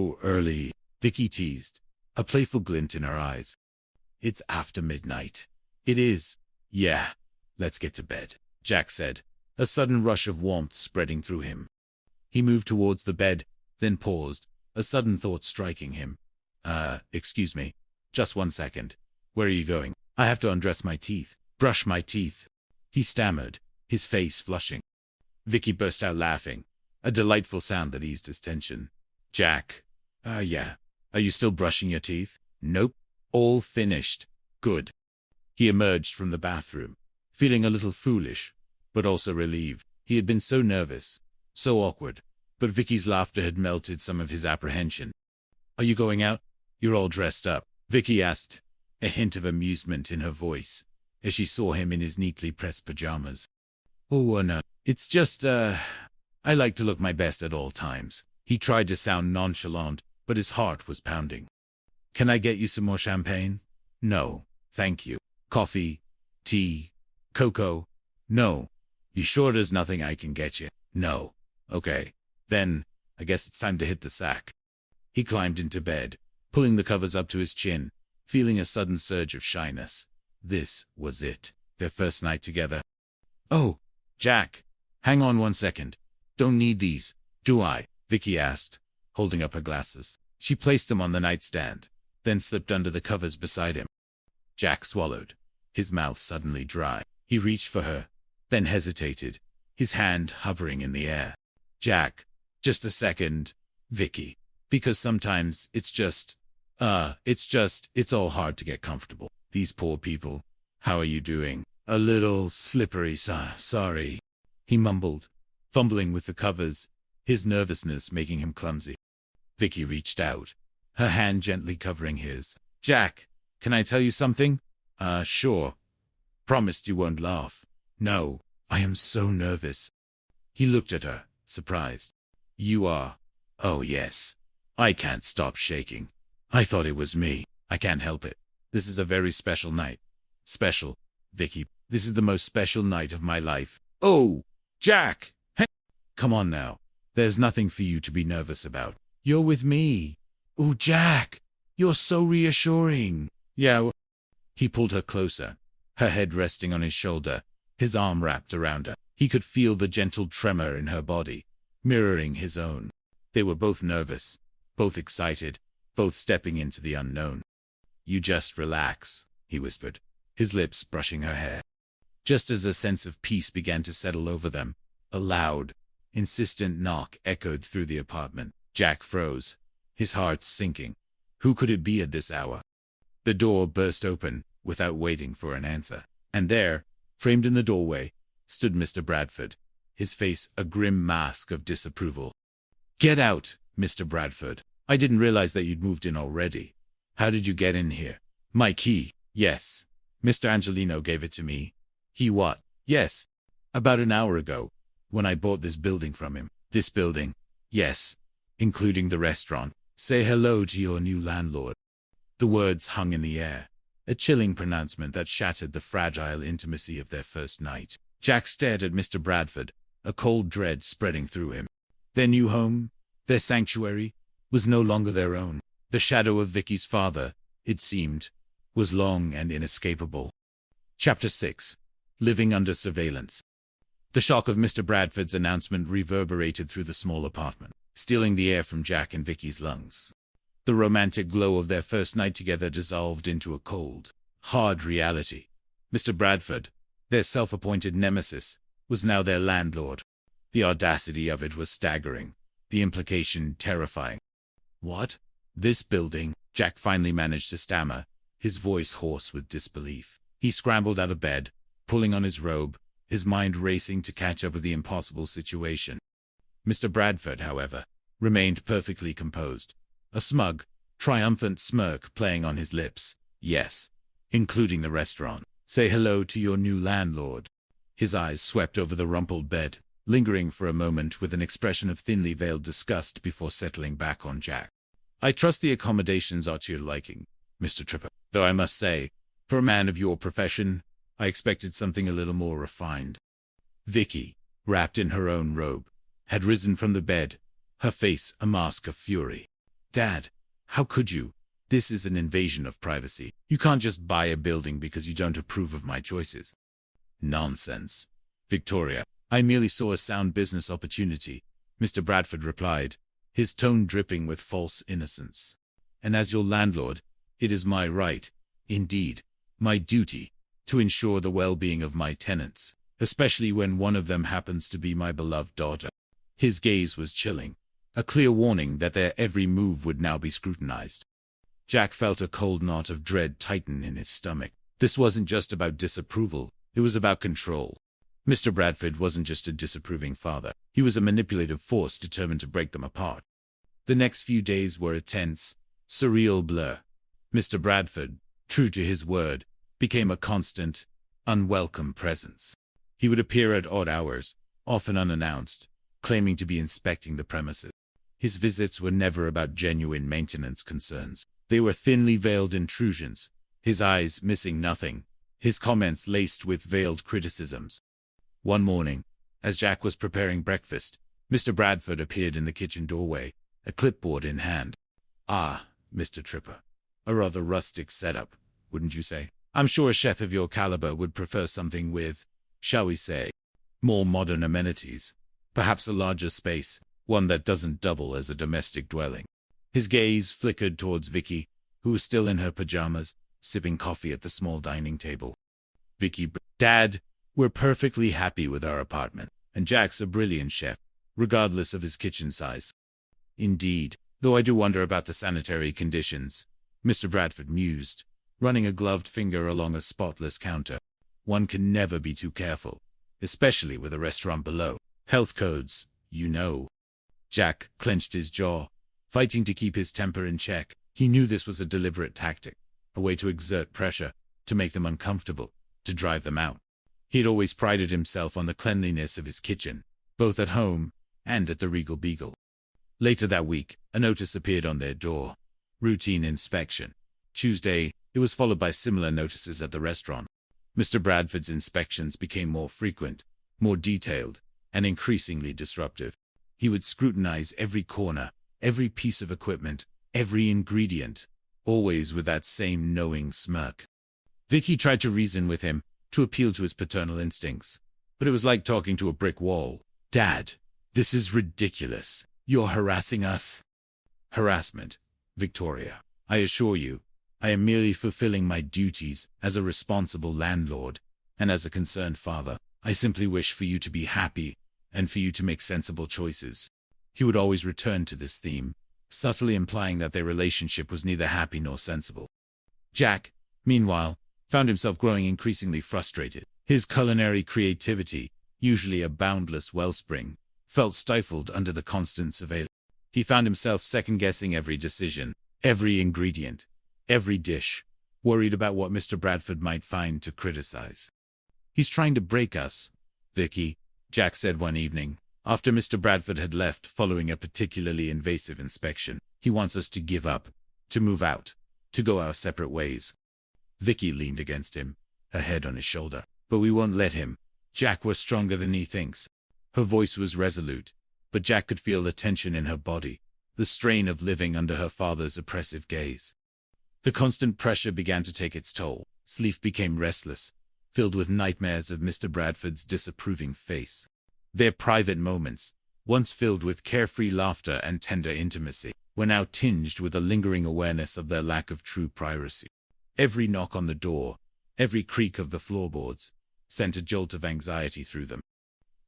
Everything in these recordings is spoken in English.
Oh, early, Vicky teased, a playful glint in her eyes. It's after midnight. It is. Yeah, let's get to bed, Jack said, a sudden rush of warmth spreading through him. He moved towards the bed, then paused, a sudden thought striking him. Excuse me. Just 1 second. Where are you going? I have to undress my teeth. Brush my teeth. He stammered, his face flushing. Vicky burst out laughing, a delightful sound that eased his tension. Jack. Yeah. Are you still brushing your teeth? Nope. All finished. Good. He emerged from the bathroom, feeling a little foolish, but also relieved. He had been so nervous, so awkward, but Vicky's laughter had melted some of his apprehension. Are you going out? You're all dressed up, Vicky asked, a hint of amusement in her voice, as she saw him in his neatly pressed pajamas. Oh, no. It's just, I like to look my best at all times. He tried to sound nonchalant, but his heart was pounding. Can I get you some more champagne? No, thank you. Coffee? Tea? Cocoa? No. You sure there's nothing I can get you? No. Okay. Then, I guess it's time to hit the sack. He climbed into bed, pulling the covers up to his chin, feeling a sudden surge of shyness. This was it, their first night together. Oh, Jack, hang on 1 second. Don't need these, do I? Vicky asked, holding up her glasses. She placed them on the nightstand, then slipped under the covers beside him. Jack swallowed, his mouth suddenly dry. He reached for her, then hesitated, his hand hovering in the air. Jack, just a second, Vicky, because sometimes it's all hard to get comfortable. These poor people. How are you doing? A little slippery, sorry, he mumbled, fumbling with the covers, his nervousness making him clumsy. Vicky reached out, her hand gently covering his. Jack, can I tell you something? Sure. Promised you won't laugh. No, I am so nervous. He looked at her, surprised. You are? Oh yes. I can't stop shaking. I thought it was me. I can't help it. This is a very special night. Special, Vicky. This is the most special night of my life. Oh, Jack! Hey. Come on now. There's nothing for you to be nervous about. You're with me. Oh, Jack! You're so reassuring. Yeah. He pulled her closer, her head resting on his shoulder, his arm wrapped around her. He could feel the gentle tremor in her body, mirroring his own. They were both nervous, both excited, both stepping into the unknown. You just relax, he whispered, his lips brushing her hair. Just as a sense of peace began to settle over them, a loud, insistent knock echoed through the apartment. Jack froze, his heart sinking. Who could it be at this hour? The door burst open, without waiting for an answer. And there, framed in the doorway, stood Mr. Bradford, his face a grim mask of disapproval. Get out, Mr. Bradford. I didn't realize that you'd moved in already. How did you get in here? My key. Yes. Mr. Angelino gave it to me. He what? Yes. About an hour ago, when I bought this building from him. This building? Yes. Including the restaurant. Say hello to your new landlord. The words hung in the air, a chilling pronouncement that shattered the fragile intimacy of their first night. Jack stared at Mr. Bradford, a cold dread spreading through him. Their new home, their sanctuary, was no longer their own. The shadow of Vicky's father, it seemed, was long and inescapable. Chapter 6. Living Under Surveillance. The shock of Mr. Bradford's announcement reverberated through the small apartment, stealing the air from Jack and Vicky's lungs. The romantic glow of their first night together dissolved into a cold, hard reality. Mr. Bradford, their self-appointed nemesis, was now their landlord. The audacity of it was staggering, the implication terrifying. What? This building? Jack finally managed to stammer, his voice hoarse with disbelief. He scrambled out of bed, pulling on his robe, his mind racing to catch up with the impossible situation. Mr. Bradford, however, remained perfectly composed, a smug, triumphant smirk playing on his lips. Yes, including the restaurant. Say hello to your new landlord. His eyes swept over the rumpled bed, lingering for a moment with an expression of thinly veiled disgust before settling back on Jack. I trust the accommodations are to your liking, Mr. Tripper, though I must say, for a man of your profession, I expected something a little more refined. Vicky, wrapped in her own robe, had risen from the bed, her face a mask of fury. Dad, how could you? This is an invasion of privacy. You can't just buy a building because you don't approve of my choices. Nonsense. Victoria, I merely saw a sound business opportunity, Mr. Bradford replied, his tone dripping with false innocence. And as your landlord, it is my right, indeed, my duty, to ensure the well-being of my tenants, especially when one of them happens to be my beloved daughter. His gaze was chilling, a clear warning that their every move would now be scrutinized. Jack felt a cold knot of dread tighten in his stomach. This wasn't just about disapproval, it was about control. Mr. Bradford wasn't just a disapproving father, he was a manipulative force determined to break them apart. The next few days were a tense, surreal blur. Mr. Bradford, true to his word, became a constant, unwelcome presence. He would appear at odd hours, often unannounced, claiming to be inspecting the premises. His visits were never about genuine maintenance concerns. They were thinly veiled intrusions, his eyes missing nothing, his comments laced with veiled criticisms. One morning, as Jack was preparing breakfast, Mr. Bradford appeared in the kitchen doorway, a clipboard in hand. "Ah, Mr. Tripper. A rather rustic setup, wouldn't you say? I'm sure a chef of your caliber would prefer something with, shall we say, more modern amenities. Perhaps a larger space, one that doesn't double as a domestic dwelling." His gaze flickered towards Vicky, who was still in her pajamas, sipping coffee at the small dining table. Dad, we're perfectly happy with our apartment, and Jack's a brilliant chef, regardless of his kitchen size. Indeed, though I do wonder about the sanitary conditions, Mr. Bradford mused, running a gloved finger along a spotless counter. One can never be too careful, especially with a restaurant below. Health codes, you know. Jack clenched his jaw, fighting to keep his temper in check. He knew this was a deliberate tactic, a way to exert pressure, to make them uncomfortable, to drive them out. He had always prided himself on the cleanliness of his kitchen, both at home and at the Regal Beagle. Later that week, a notice appeared on their door. Routine inspection. Tuesday, it was followed by similar notices at the restaurant. Mr. Bradford's inspections became more frequent, more detailed, and increasingly disruptive. He would scrutinize every corner, every piece of equipment, every ingredient, always with that same knowing smirk. Vicky tried to reason with him, to appeal to his paternal instincts, but it was like talking to a brick wall. "Dad, this is ridiculous. You're harassing us." "Harassment, Victoria. I assure you, I am merely fulfilling my duties as a responsible landlord, and as a concerned father. I simply wish for you to be happy, and for you to make sensible choices." He would always return to this theme, subtly implying that their relationship was neither happy nor sensible. Jack, meanwhile, found himself growing increasingly frustrated. His culinary creativity, usually a boundless wellspring, felt stifled under the constant surveillance. He found himself second-guessing every decision, every ingredient, every dish, worried about what Mr. Bradford might find to criticize. "He's trying to break us, Vicky," Jack said one evening, after Mr. Bradford had left following a particularly invasive inspection. "He wants us to give up, to move out, to go our separate ways." Vicky leaned against him, her head on his shoulder. "But we won't let him. Jack, we're stronger than he thinks." Her voice was resolute, but Jack could feel the tension in her body, the strain of living under her father's oppressive gaze. The constant pressure began to take its toll. Sleep became restless, filled with nightmares of Mr. Bradford's disapproving face. Their private moments, once filled with carefree laughter and tender intimacy, were now tinged with a lingering awareness of their lack of true privacy. Every knock on the door, every creak of the floorboards, sent a jolt of anxiety through them.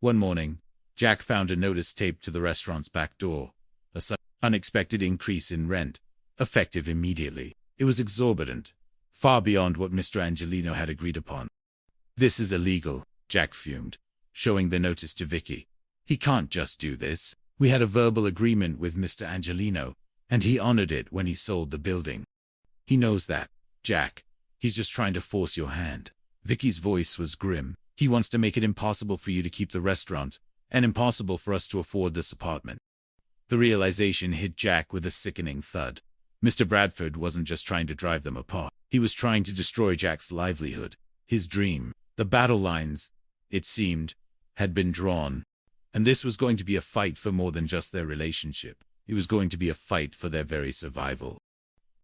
One morning, Jack found a notice taped to the restaurant's back door, a sudden, unexpected increase in rent, effective immediately. It was exorbitant, far beyond what Mr. Angelino had agreed upon. "This is illegal," Jack fumed, showing the notice to Vicky. "He can't just do this. We had a verbal agreement with Mr. Angelino, and he honored it when he sold the building." "He knows that, Jack. He's just trying to force your hand." Vicky's voice was grim. "He wants to make it impossible for you to keep the restaurant, and impossible for us to afford this apartment." The realization hit Jack with a sickening thud. Mr. Bradford wasn't just trying to drive them apart. He was trying to destroy Jack's livelihood, his dream. The battle lines, it seemed, had been drawn, and this was going to be a fight for more than just their relationship. It was going to be a fight for their very survival.